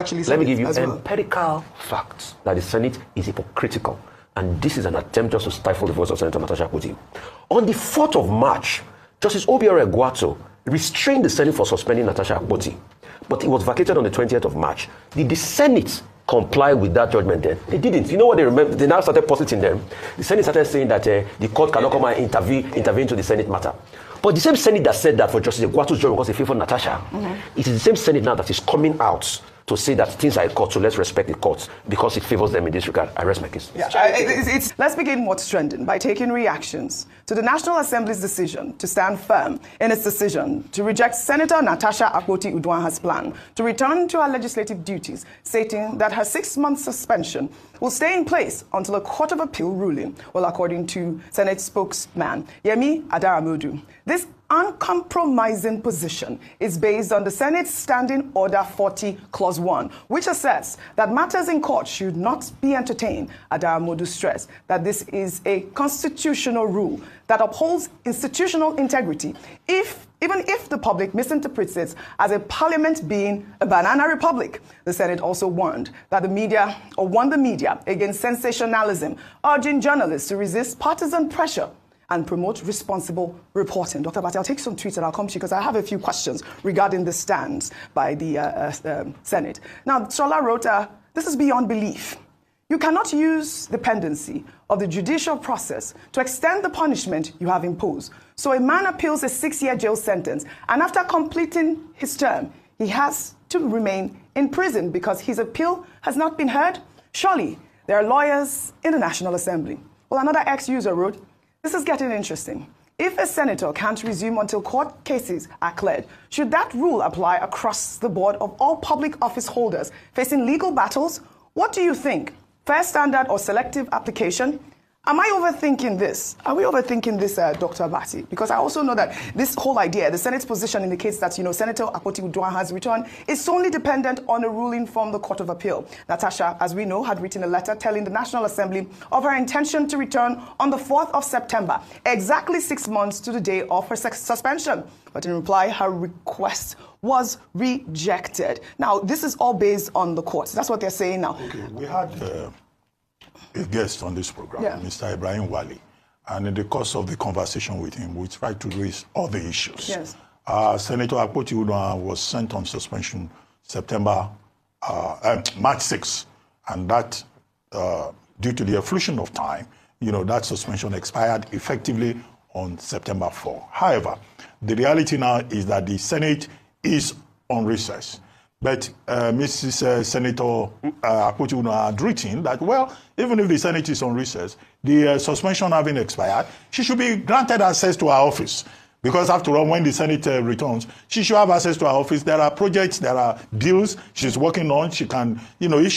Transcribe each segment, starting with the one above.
Let me give you empirical facts that the Senate is hypocritical. And this is an attempt just to stifle the voice of Senator Natasha Akpoti. On the 4th of March, Justice Obiora Egwato restrained the Senate for suspending Natasha Akpoti. But it was vacated on the 20th of March. Did the Senate comply with that judgment then? They didn't. You know what they remember? They now started positing them. The Senate started saying that the court cannot come and intervene to the Senate matter. But the same Senate that said that for Justice Egwato's judgment because they favored Natasha, it is the same Senate now that is coming out to say that things are in court, so let's respect the courts because it favors them in this regard. I rest my case. Yeah, let's begin what's trending by taking reactions to the National Assembly's decision to stand firm in its decision to reject Senator Natasha Akpoti-Uduaghan's plan to return to her legislative duties, stating that her 6-month suspension will stay in place until a Court of Appeal ruling. Well, according to Senate spokesman Yemi Adaramodu, this uncompromising position is based on the Senate's Standing Order 40, Clause 1, which asserts that matters in court should not be entertained. Adaramodu stressed that this is a constitutional rule that upholds institutional integrity, even if the public misinterprets it as a parliament being a banana republic. The Senate also warned the media against sensationalism, urging journalists to resist partisan pressure and promote responsible reporting. Dr. Bati, I'll take some tweets and I'll come to you because I have a few questions regarding the stands by the Senate. Now, Sola wrote, this is beyond belief. You cannot use the pendency of the judicial process to extend the punishment you have imposed. So a man appeals a 6-year jail sentence, and after completing his term, he has to remain in prison because his appeal has not been heard? Surely, there are lawyers in the National Assembly. Well, another ex-user wrote, this is getting interesting. If a senator can't resume until court cases are cleared, should that rule apply across the board of all public office holders facing legal battles? What do you think? Fair standard or selective application? Am I overthinking this? Are we overthinking this, Dr. Bati? Because I also know that this whole idea, the Senate's position indicates that, Senator Akpoti-Uduaghan's return is solely dependent on a ruling from the Court of Appeal. Natasha, as we know, had written a letter telling the National Assembly of her intention to return on the 4th of September, exactly 6 months to the day of her suspension. But in reply, her request was rejected. Now, this is all based on the courts. That's what they're saying now. Okay, we had a guest on this program, Mr. Ibrahim Wali, and in the course of the conversation with him, we tried to raise all the issues. Yes. Senator Akpoti-Uduaghan was sent on suspension March 6, and that, due to the efflution of time, that suspension expired effectively on September 4. However, the reality now is that the Senate is on recess. But Mrs. Senator Akpoti-Uduaghan had written that, well, even if the Senate is on recess, the suspension having expired, she should be granted access to her office. Because after all, when the Senate returns, she should have access to her office. There are projects, there are bills she's working on. She can, if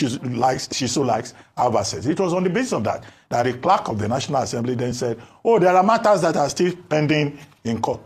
she so likes, have access. It was on the basis of that the clerk of the National Assembly then said, oh, there are matters that are still pending in court.